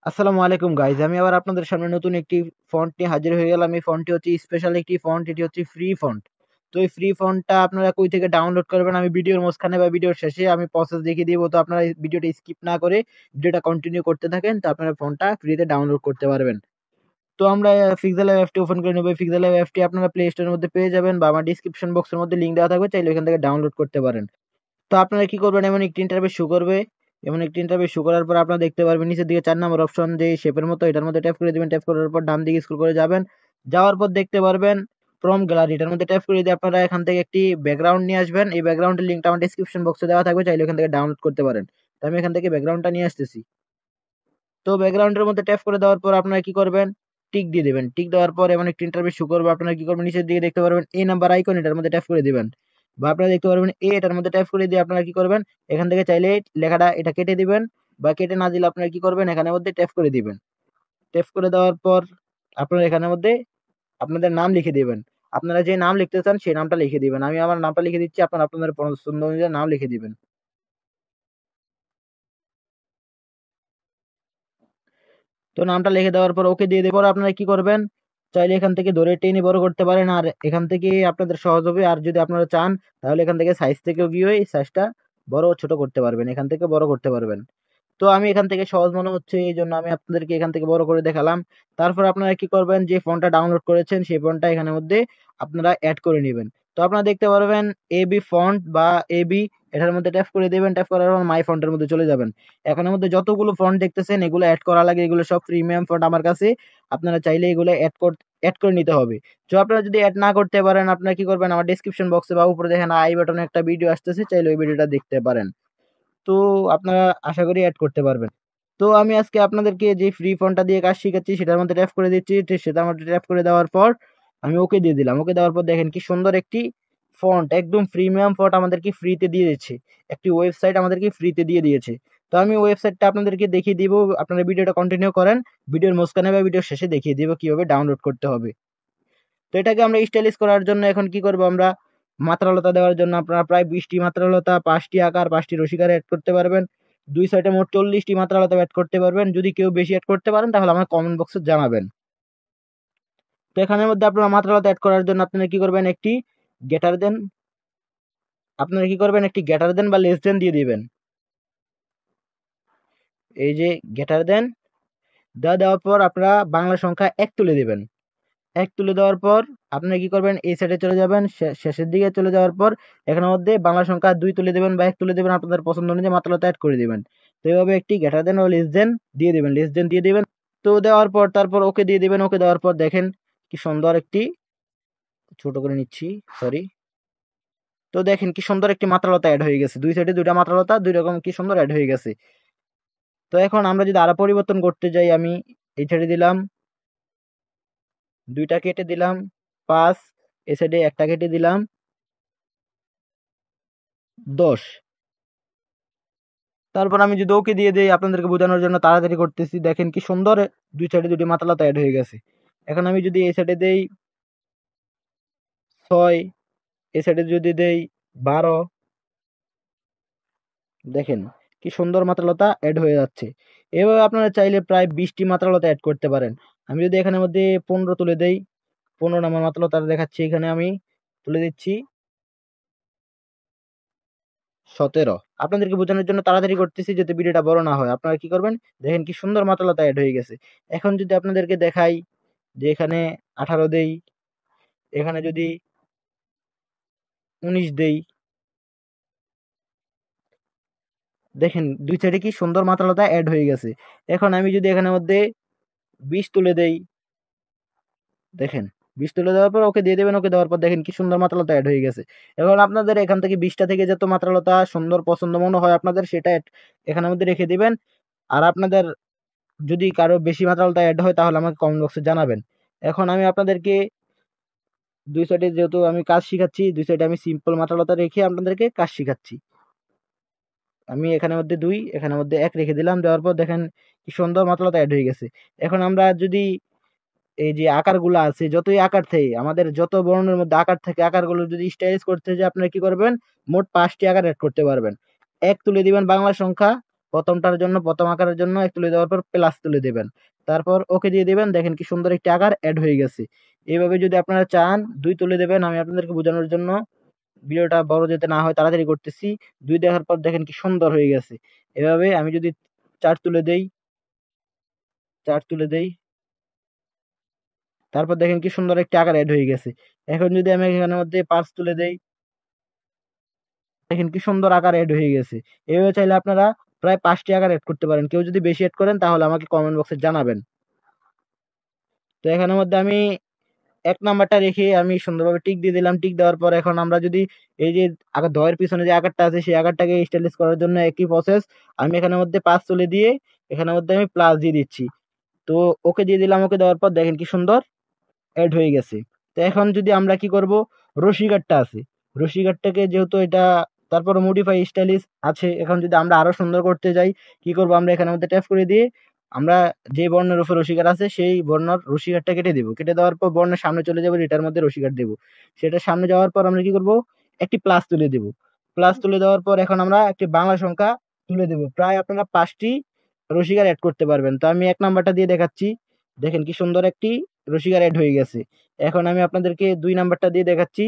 আসসালামু আলাইকুম গাইজ, আমি আবার আপনাদের সামনে নতুন একটি ফন্ট নিয়ে হাজির হয়ে গেলাম। এই ফন্টটি হচ্ছে স্পেশাল একটি ফন্ট, এটি হচ্ছে ফ্রি ফন্ট। তো এই ফ্রি ফন্টটা আপনারা কই থেকে ডাউনলোড করবেন আমি ভিডিওর মাঝখানে বা ভিডিওর শেষে আমি প্রসেস দেখিয়ে দিব। তো আপনারা এই ভিডিওটা স্কিপ না করে ভিডিওটা কন্টিনিউ করতে থাকেন, তো আপনারা ফন্টটা ফ্রিতে ডাউনলোড করতে পারবেন। তো আমরা পিক্সেল ল্যাব অ্যাপটি ওপেন করে নেব। পিক্সেল ল্যাব অ্যাপটি আপনারা প্লে স্টোরের মধ্যে পেয়ে যাবেন বা আমার ডিসক্রিপশন বক্সের মধ্যে লিংক দেওয়া থাকবে, চাইলে ওখান থেকে ডাউনলোড করতে পারেন। তো আপনারা কি করবেন, এমন একটি ইন্টারফেস শো করবে। এমন একটি ইন্টারফেস শো করার পর আপনারা দেখতে পারবেন নিচের দিকে 4 নম্বর অপশন, যে শেপের মতো, এটার মধ্যে ট্যাপ করে দিবেন। ট্যাপ করার পর ডান দিকে স্ক্রল করে যাবেন। যাওয়ার পর দেখতে পারবেন ফ্রম গ্যালারি, এটার মধ্যে ট্যাপ করে দিয়ে আপনারা এখান থেকে একটি ব্যাকগ্রাউন্ড নিয়ে আসবেন। এই ব্যাকগ্রাউন্ডের লিঙ্কটা আমার ডেসক্রিপশন বক্সে দেওয়া থাকবে, চাইলে এখান থেকে ডাউনলোড করতে পারেন। তো আমি এখান থেকে ব্যাকগ্রাউন্ডটা নিয়ে আসতেছি। তো ব্যাকগ্রাউন্ডের মধ্যে ট্যাপ করে দেওয়ার পর আপনারা কি করবেন, টিক দিয়ে দিবেন। টিক দেওয়ার পর এমন একটি ইন্টারফেস শো করবে। আপনারা কি করবেন, নিচের দিকে দেখতে পারবেন এই নাম্বার আইকন, এটার মধ্যে ট্যাপ করে দিবেন। বা আপনারা দেখতে পারবেন এটার মধ্যে ট্যাপ করে দিয়ে আপনারা কি করবেন, এখান থেকে চাইলে লেখাটা এটা কেটে দিবেন, বা কেটে না দিলে আপনারা কি করবেন, এখানের মধ্যে ট্যাপ করে দিবেন। ট্যাপ করে দেওয়ার পর আপনারা এখানের মধ্যে আপনাদের নাম লিখে দিবেন। আপনারা যে নাম লিখতে চান সেই নামটা লিখে দিবেন। আমি আমার নামটা লিখে দিচ্ছি, আপনারা আপনাদের পছন্দ অনুযায়ী নাম লিখে দিবেন। তো নামটা লিখে দেওয়ার পর ওকে দিয়ে দেওয়ার পর আপনারা কি করবেন, চাইলে এখান থেকে ধরে টেনে বড় করতে পারেন, আর এখান থেকে আপনাদের সহজ হবে। আর যদি আপনারা চান তাহলে এখান থেকে সাইজ থেকেও গিয়ে এই সাইজটা বড় ছোট করতে পারবেন, এখান থেকে বড় করতে পারবেন। তো আমি এখান থেকে সহজ মনে হচ্ছে এই জন্য আমি আপনাদেরকে এখান থেকে বড় করে দেখালাম। তারপর আপনারা কি করবেন, যে ফন্টটা ডাউনলোড করেছেন সেই ফন্টটা এখানের মধ্যে আপনারা অ্যাড করে নেবেন। তো আপনারা দেখতে পারবেন এবি ফন্ট বা এবি, এটার মধ্যে ট্যাপ করে দেবেন। ট্যাপ করার পর মাই ফন্টের মধ্যে চলে যাবেন। এখানের মধ্যে যতগুলো ফন্ট দেখতেছেন এগুলো অ্যাড করা লাগে, এগুলো সব প্রিমিয়াম ফন্ট আমার কাছে। আপনারা চাইলে এগুলো অ্যাড করে নিতে হবে। তো আপনারা যদি অ্যাড না করতে পারেন, আপনারা কি করবেন, আমার ডেসক্রিপশন বক্সে বা উপরে দেখেন আই বাটনে একটা ভিডিও আসতেছে, চাইলে ওই ভিডিওটা দেখতে পারেন। তো আপনারা আশা করি অ্যাড করতে পারবেন। তো আমি আজকে আপনাদেরকে যে ফ্রি ফন্টটা দিয়ে কাজ শিখাচ্ছি সেটার মধ্যে ট্যাপ করে দিচ্ছি। সেটার মধ্যে ট্যাপ করে দেওয়ার পর আমি ওকে দিয়ে দিলাম। ওকে দেওয়ার পর দেখেন কি সুন্দর একটি ফন্ট, একদম প্রিমিয়াম ফন্ট আমাদেরকে ফ্রিতে দিয়ে দিচ্ছে। একটি ওয়েবসাইট আমাদেরকে ফ্রিতে দিয়ে দিয়েছে। তো আমি ওয়েবসাইটটা আপনাদেরকে দেখিয়ে দিব। আপনারা ভিডিওটা কন্টিনিউ করেন, ভিডিওর মাঝখানে বা ভিডিওর শেষে দেখিয়ে দিব কিভাবে ডাউনলোড করতে হবে। তো এটাকে আমরা স্টাইলিশ করার জন্য এখন কি করব, আমরা মাত্রালতা দেওয়ার জন্য আপনারা প্রায় 20টি মাত্রালতা, 5টি আকার, 5টি রসিকার অ্যাড করতে পারবেন। দুই সাইডে মোট 40টি মাত্রালতা অ্যাড করতে পারবেন। যদি কেউ বেশি অ্যাড করতে পারেন তাহলে আমার কমেন্ট বক্সে জানাবেন। তো এখানের মধ্যে আপনারা মাত্রালতা অ্যাড করার জন্য আপনারা কি করবেন, একটি গেটার দেন। আপনারা কি করবেন, একটি গেটার দেন বা লেস দেন দিয়ে দিবেন। এই যে গেটার দেন, দেওয়ার পর আপনারা বাংলা সংখ্যা 1 তুলে দিবেন। 1 তুলে দেওয়ার পর আপনারা কি করবেন, এই সাইডে চলে যাবেন। শেষের দিকে চলে যাওয়ার পর এখানের মধ্যে বাংলা সংখ্যা 2 তুলে দেবেন বা 1 তুলে দেবেন, আপনাদের পছন্দ অনুযায়ী মাত্রালতা অ্যাড করে দিবেন। তো এইভাবে একটি গ্রেটার দেন ও লেস দেন দিয়ে দিবেন, লেস দেন দিয়ে দিবেন। তো দেওয়ার পর তারপর ওকে দিয়ে দিবেন। ওকে দেওয়ার পর দেখেন কি সুন্দর একটি, ছোট করে নিচ্ছি, সরি। তো দেখেন কি সুন্দর একটি মাত্রালতা অ্যাড হয়ে গেছে। দুই সাইডে দুইটা মাত্রালতা, দুই রকম কি সুন্দর অ্যাড হয়ে গেছে। তো এখন আমরা যদি আরো পরিবর্তন করতে যাই, আমি এই সাইডে দিলাম 2টা, কেটে দিলাম 5, এই সাইডে একটা কেটে দিলাম 10। তারপর আমি যদি ওকে দিয়ে দেই আপনাদেরকে বোঝানোর জন্য, তাড়াতাড়ি করতেছি, দেখেন কি সুন্দর দুই সাইডে দুটি মাত্রালতা অ্যাড হয়ে গেছে। এখন আমি যদি এই সাইডে দেই 6, এই সাইডে যদি দেই 12, দেখেন কি সুন্দর মাত্রালতা অ্যাড হয়ে যাচ্ছে। এভাবে আপনারা চাইলে প্রায় 20টি মাত্রালতা অ্যাড করতে পারেন। আমি যদি এখানের মধ্যে 15 তুলে দেই, 15 নাম্বার মাত্রালতা দেখাচ্ছি, এখানে আমি তুলে দিচ্ছি 17। আপনাদেরকে বোঝানোর জন্য তাড়াতাড়ি করতেছি যাতে ভিডিওটা বড় না হয়। আপনারা কি করবেন, দেখেন কি সুন্দর মাত্রালতা অ্যাড হয়ে গেছে। এখন যদি আপনাদেরকে দেখাই যে এখানে 18 দেই, এখানে যদি 19 দেই, দেখেন দুই সাইডে কি সুন্দর মাত্রালতা অ্যাড হয়ে গেছে। এখন আমি যদি এখানের মধ্যে 20 তুলে দেই, দেখেন 20 তুলে দেওয়ার পর ওকে দিয়ে দেবেন। ওকে দেওয়ার পর দেখেন কি সুন্দর মাত্রালতা অ্যাড হয়ে গেছে। এখন আপনাদের এখান থেকে 20টা থেকে যত মাত্রালতা সুন্দর পছন্দ মনে হয় আপনাদের সেটা এখানের মধ্যে রেখে দিবেন। আর আপনাদের যদি কারো বেশি মাত্রালতা অ্যাড হয় তাহলে আমাকে কমেন্ট বক্সে জানাবেন। এখন আমি আপনাদেরকে দুই সাইডে যেহেতু আমি কাজ শিখাচ্ছি, দুই সাইডে আমি সিম্পল মাত্রালতা রেখে আপনাদেরকে কাজ শিখাচ্ছি। আমি এখানের মধ্যে 2, এখানের মধ্যে 1 রেখে দিলাম। দেওয়ার পর দেখেন কি সুন্দর মাত্রালতা অ্যাড হয়ে গেছে। এখন আমরা যদি এই যে আকারগুলো আছে, যতই আকার থাকে, আমাদের যত বর্ণের মধ্যে আকার থাকে, আকারগুলো যদি স্টাইলিশ করতে চাই আপনারা কি করবেন, মোট 5টি আকার অ্যাড করতে পারবেন। 1 তুলে দিবেন বাংলা সংখ্যা, প্রথমটার জন্য প্রথম আকারের জন্য এক তুলে দেওয়ার পর প্লাস তুলে দেবেন, তারপর ওকে দিয়ে দিবেন। দেখেন কি সুন্দর একটি আকার অ্যাড হয়ে গেছে। এইভাবে যদি আপনারা চান 2 তুলে দেবেন। আমি আপনাদেরকে বোঝানোর জন্য ভিডিওটা বড় যাতে না হয় তাড়াতাড়ি করতেছি। 2 দেখার পর দেখেন কি সুন্দর হয়ে গেছে। এভাবে আমি যদি 4 তুলে দেই, 4 তুলে দেই, তারপর দেখেন কি সুন্দর একটি আকার অ্যাড হয়ে গেছে। এখন যদি আমি এখানের মধ্যে 5 তুলে দেই, দেখেন কি সুন্দর আকার এড হয়ে গেছে। এভাবে চাইলে আপনারা প্রায় 5টি আকার এড করতে পারেন। কেউ যদি বেশি এড করেন তাহলে আমাকে কমেন্ট বক্সে জানাবেন। তো এখানের মধ্যে আমি 1 নাম্বারটা রেখে আমি সুন্দরভাবে টিক দিয়ে দিলাম। টিক দেওয়ার পর এখন আমরা যদি এই যে আকার দয়ের পিছনে যে আকারটা আছে সেই আকারটাকে স্টাইলিশ করার জন্য একই প্রসেস। আমি এখানের মধ্যে 5 তুলে দিয়ে এখানের মধ্যে আমি প্লাস দিয়ে দিচ্ছি। তো ওকে দিয়ে দিলাম। ওকে দেওয়ার পর দেখেন কি সুন্দর এড হয়ে গেছে। তো এখন যদি আমরা কি করব, রশি কাঠটা আছে, রশি কাঠটাকে যেহেতু এটা তারপর মডিফাই স্টাইলিশ আছে, এখন যদি আমরা আরো সুন্দর করতে যাই কি করব, আমরা এখানের মধ্যে ট্যাপ করে দিয়ে আমরা যে বর্ণের উপর রশি কাঠ আছে সেই বর্ণের রশি কাঠটা কেটে দেবো। কেটে দেওয়ার পর বর্ণের সামনে চলে যাবো, এটার মধ্যে রশি কাঠ দেবো। সেটার সামনে যাওয়ার পর আমরা কি করব, একটি প্লাস তুলে দেবো। প্লাস তুলে দেওয়ার পর এখন আমরা একটি বাংলা সংখ্যা তুলে দেবো। প্রায় আপনারা 5টি রশি কাঠ অ্যাড করতে পারবেন। তো আমি 1 নাম্বারটা দিয়ে দেখাচ্ছি। দেখেন কি সুন্দর একটি রসিকার অ্যাড হয়ে গেছে। এখন আমি আপনাদেরকে 2 নাম্বারটা দিয়ে দেখাচ্ছি।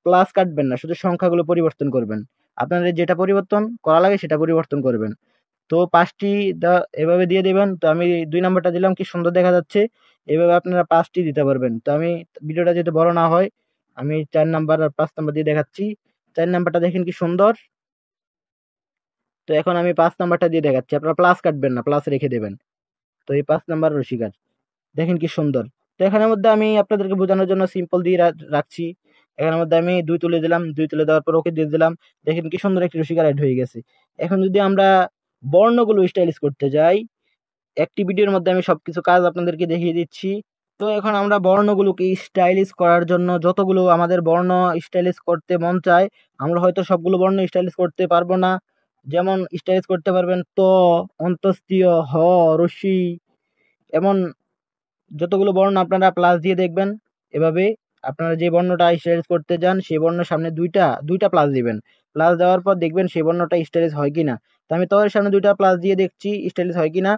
প্লাস কাটবেন না, শুধু সংখ্যাগুলো পরিবর্তন করবেন। আপনাদের যেটা পরিবর্তন করা লাগে সেটা পরিবর্তন করবেন। তো 5টি এভাবে দিয়ে দিবেন। তো আমি 2 নাম্বারটা দিলাম, কি সুন্দর দেখা যাচ্ছে। এভাবে আপনারা 5টি দিতে পারবেন। তো আমি ভিডিওটা যাতে বড় না হয় আমি 4 নাম্বার আর 5 নাম্বার দিয়ে দেখাচ্ছি। 4 নাম্বারটা দেখেন কি সুন্দর। তো এখন আমি 5 নাম্বারটা দিয়ে দেখাচ্ছি। আপনারা প্লাস কাটবেন না, প্লাস রেখে দেবেন। তো এই 5 নাম্বার রসিকার দেখেন কি সুন্দর। তো এখানের মধ্যে আমি আপনাদেরকে বোঝানোর জন্য সিম্পল দিয়ে রাখছি। এখানের মধ্যে আমি 2 তুলে দিলাম। 2 তুলে দেওয়ার পর ওকে দিয়ে দিলাম। দেখেন কি সুন্দর একটি রসিকার এড হয়ে গেছে। এখন যদি আমরা বর্ণগুলো স্টাইলিশ করতে যাই, একটি ভিডিওর মধ্যে আমি সবকিছু কাজ আপনাদেরকে দেখিয়ে দিচ্ছি। তো এখন আমরা বর্ণগুলোকে স্টাইলিশ করার জন্য যতগুলো আমাদের বর্ণ স্টাইলিশ করতে মন চায়, আমরা হয়তো সবগুলো বর্ণ স্টাইলিশ করতে পারবো না। যেমন স্টাইলিশ করতে পারবেন ত, অন্তস্তীয়, হ, রস্যি, এমন যতগুলো বর্ণ আপনারা প্লাস দিয়ে দেখবেন। এভাবে আপনারা যে বর্ণটা স্টাইলিশ করতে যান সেই বর্ণের সামনে দুইটা দুইটা প্লাস দিবেন। প্লাস দেওয়ার পর দেখবেন সেই বর্ণটা স্টাইলিশ হয় কিনা। তো আমি তয়ের সামনে দুইটা প্লাস দিয়ে দেখছি স্টাইলিশ হয় কিনা।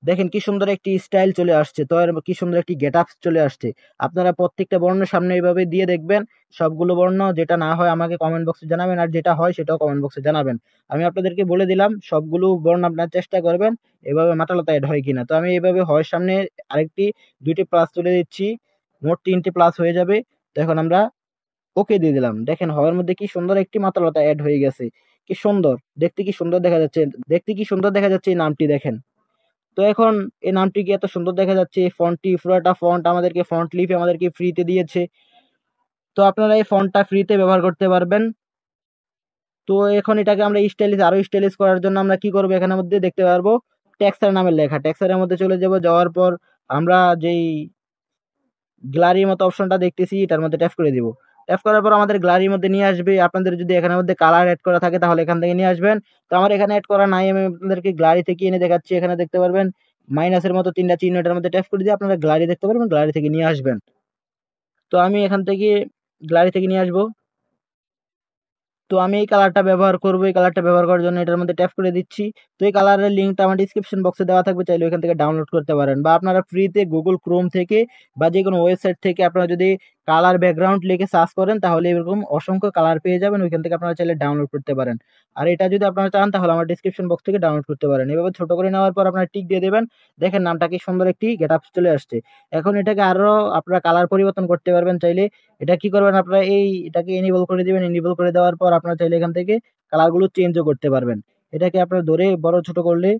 দেখেন কি সুন্দর একটি স্টাইল চলে আসছে, তো এর কি সুন্দর একটি গেট আপ চলে আসছে। আপনারা প্রত্যেকটা বর্ণের সামনে এইভাবে দিয়ে দেখবেন। সবগুলো বর্ণ, যেটা না হয় আমাকে কমেন্ট বক্সে জানাবেন, আর যেটা হয় সেটাও কমেন্ট বক্সে জানাবেন। আমি আপনাদেরকে বলে দিলাম সবগুলো বর্ণ আপনারা চেষ্টা করবেন এভাবে মাতালতা অ্যাড হয় কিনা। তো আমি এইভাবে হয় সামনে আরেকটি 2টি প্লাস তুলে দিচ্ছি, মোট 3টি প্লাস হয়ে যাবে। তো এখন আমরা ওকে দিয়ে দিলাম। দেখেন হওয়ার মধ্যে কি সুন্দর একটি মাতালতা অ্যাড হয়ে গেছে। কি সুন্দর দেখতে, কি সুন্দর দেখা যাচ্ছে, দেখতে কি সুন্দর দেখা যাচ্ছে এই নামটি দেখেন। তো এখন এই নামটি কি এত সুন্দর দেখা যাচ্ছে, এই ফন্টটি পুরোটা ফন্ট আমাদেরকে ফন্ট লিপে আমাদেরকে ফ্রিতে দিয়েছে। তো আপনারা এই ফন্টটা ফ্রিতে ব্যবহার করতে পারবেন। তো এখন এটাকে আমরা স্টাইলিশ আরো স্টাইলিশ করার জন্য আমরা কি করবো, এখানের মধ্যে দেখতে পারবো টেক্সচার নামের লেখা। টেক্সচারের মধ্যে চলে যাব, যাওয়ার পর আমরা যেই গ্যালারির মতো অপশনটা দেখতেছি এটার মধ্যে ট্যাপ করে দিব। ট্যাপ করার পর আমাদের গ্যালারির মধ্যে নিয়ে আসবে। আপনাদের যদি এখানের মধ্যে কালার অ্যাড করা থাকে তাহলে এখান থেকে নিয়ে আসবেন। তো আমার এখানে অ্যাড করা নাই, আমি আপনাদেরকে গ্যালারি থেকে এনে দেখাচ্ছি। এখানে দেখতে পারবেন মাইনাসের মতো 3টা চিহ্ন, এটার মধ্যে ট্যাপ করে দিয়ে আপনারা গ্যালারি দেখতে পারবেন, গ্যালারি থেকে নিয়ে আসবেন। তো আমি এখান থেকে গ্যালারি থেকে নিয়ে আসবো। তো আমি এই কালারটা ব্যবহার করব। এই কালারটা ব্যবহার করার জন্য এটার মধ্যে ট্যাপ করে দিচ্ছি। তো এই কালারের লিঙ্কটা আমার ডিসক্রিপশন বক্সে দেওয়া থাকবে, চাইলে ওইখান থেকে ডাউনলোড করতে পারেন। বা আপনারা ফ্রিতে গুগল ক্রোম থেকে বা যে কোনো ওয়েবসাইট থেকে আপনারা যদি কালার ব্যাকগ্রাউন্ড লিখে সার্চ করেন তাহলে এরকম অসংখ্য কালার পেয়ে যাবেন। ওইখান থেকে আপনারা চাইলে ডাউনলোড করতে পারেন। আর এটা যদি আপনারা চান তাহলে আমার ডিসক্রিপশন বক্স থেকে ডাউনলোড করতে পারেন। এভাবে ছোট করে নেওয়ার পর আপনারা টিক দিয়ে দেবেন। দেখেন নামটা কি সুন্দর একটি গেট আপ চলে আসছে। এখন এটাকে আরো আপনারা কালার পরিবর্তন করতে পারবেন চাইলে। এটা কি করবেন, আপনারা এটাকে এনেবল করে দিবেন। এনেবল করে দেওয়ার পর আপনারা চাইলে এখান থেকে কালারগুলো চেঞ্জও করতে পারবেন। এটাকে আপনারা ধরে বড় ছোট করলে,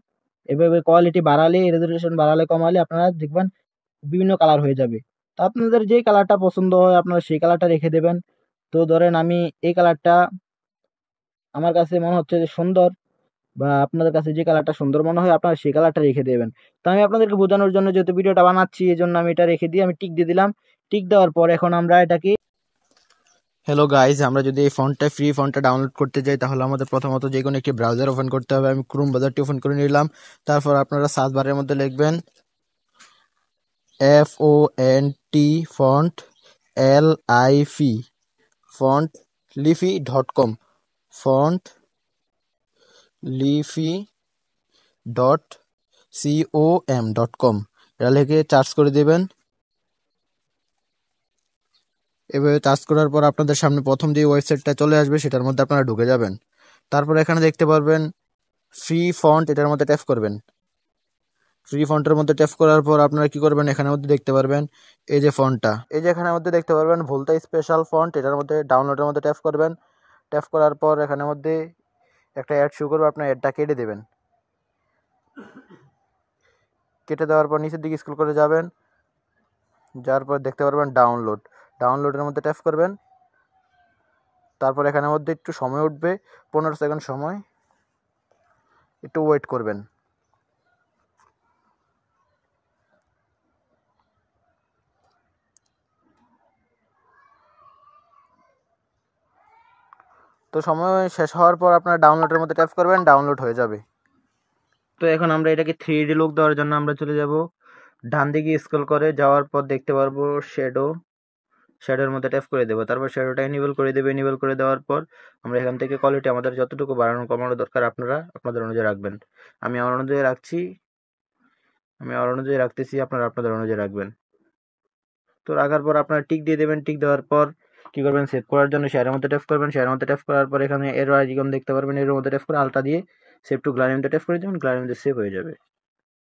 এভাবে কোয়ালিটি বাড়ালে, রেজোলিউশন বাড়ালে কমালে আপনারা দেখবেন বিভিন্ন কালার হয়ে যাবে। তো আপনাদের যে কালারটা পছন্দ হয় আপনারা সেই কালারটা রেখে দেবেন। তো ধরেন আমি এই কালারটা আমার কাছে মনে হচ্ছে যে সুন্দর, বা আপনাদের কাছে যে কালারটা সুন্দর মনে হয় আপনারা সেই কালারটা রেখে দেবেন। তো আমি আপনাদেরকে বোঝানোর জন্য যেহেতু ভিডিওটা বানাচ্ছি এই জন্য আমি এটা রেখে দিয়ে আমি টিক দিয়ে দিলাম। টিক দেওয়ার পর এখন আমরা এটাকে, হ্যালো গাইজ, আমরা যদি এই ফন্টটা ফ্রি ফন্টটা ডাউনলোড করতে যাই তাহলে আমাদের প্রথমত যে কোনো একটি ব্রাউজার ওপেন করতে হবে। আমি ক্রোম ব্রাউজারটি ওপেন করে নিলাম। তারপর আপনারা সার্চ বারের মধ্যে লিখবেন FONT ফন্ট LIFI ফন্ট লিফি.com ফন্ট লিফি ডট com এটা লিখে চার্জ করে দেবেন। এভাবে চার্জ করার পর আপনাদের সামনে প্রথম যে ওয়েবসাইটটা চলে আসবে সেটার মধ্যে আপনারা ঢুকে যাবেন। তারপর এখানে দেখতে পারবেন ফ্রি ফন্ট, এটার মধ্যে ট্যাপ করবেন। ফ্রি ফন্টের মধ্যে ট্যাপ করার পর আপনারা কি করবেন, এখানের মধ্যে দেখতে পারবেন এই যে ফন্টটা, এই যে এখানের মধ্যে দেখতে পারবেন ভুলতা স্পেশাল ফন্ট, এটার মধ্যে ডাউনলোডের মধ্যে ট্যাপ করবেন। ট্যাপ করার পর এখানের মধ্যে একটা অ্যাড শো করবে, আপনার অ্যাডটা কেটে দেবেন। কেটে দেওয়ার পর নিচের দিকে স্ক্রল করে যাবেন, যাওয়ার পর দেখতে পারবেন ডাউনলোডের মধ্যে ট্যাপ করবেন। তারপর এখানের মধ্যে একটু সময় উঠবে, 15 সেকেন্ড সময়, একটু ওয়েট করবেন। তো সময় শেষ হওয়ার পর আপনারা ডাউনলোডের মধ্যে ট্যাপ করবেন, ডাউনলোড হয়ে যাবে। তো এখন আমরা এটাকে 3D লুক দেওয়ার জন্য আমরা চলে যাব ডান দিকে স্ক্রল করে, যাওয়ার পর দেখতে পারবো শ্যাডোর মধ্যে ট্যাপ করে দেবো। তারপর শ্যাডোটা এনিবল করে দেবো। এনিবল করে দেওয়ার পর আমরা এখান থেকে কোয়ালিটি আমাদের যতটুকু বাড়ানো কমানো দরকার আপনারা আপনাদের অনুযায়ী রাখবেন। আমি আমার অনুযায়ী রাখতেছি, আপনারা আপনাদের অনুযায়ী রাখবেন। তো রাখার পর আপনারা টিক দিয়ে দেবেন। টিক দেওয়ার পর কি করবেন, সেভ করার জন্য শেয়ারের মধ্যে ট্যাপ করবেন। শেয়ারের মধ্যে ট্যাপ করার পর এখানে এরো আইকন দেখতে পারবেন, এর মধ্যে ট্যাপ করে আলটা দিয়ে সেভ টু গ্যালারির মধ্যে ট্যাপ করে দেবেন। গ্যালারির মধ্যে সেভ হয়ে যাবে।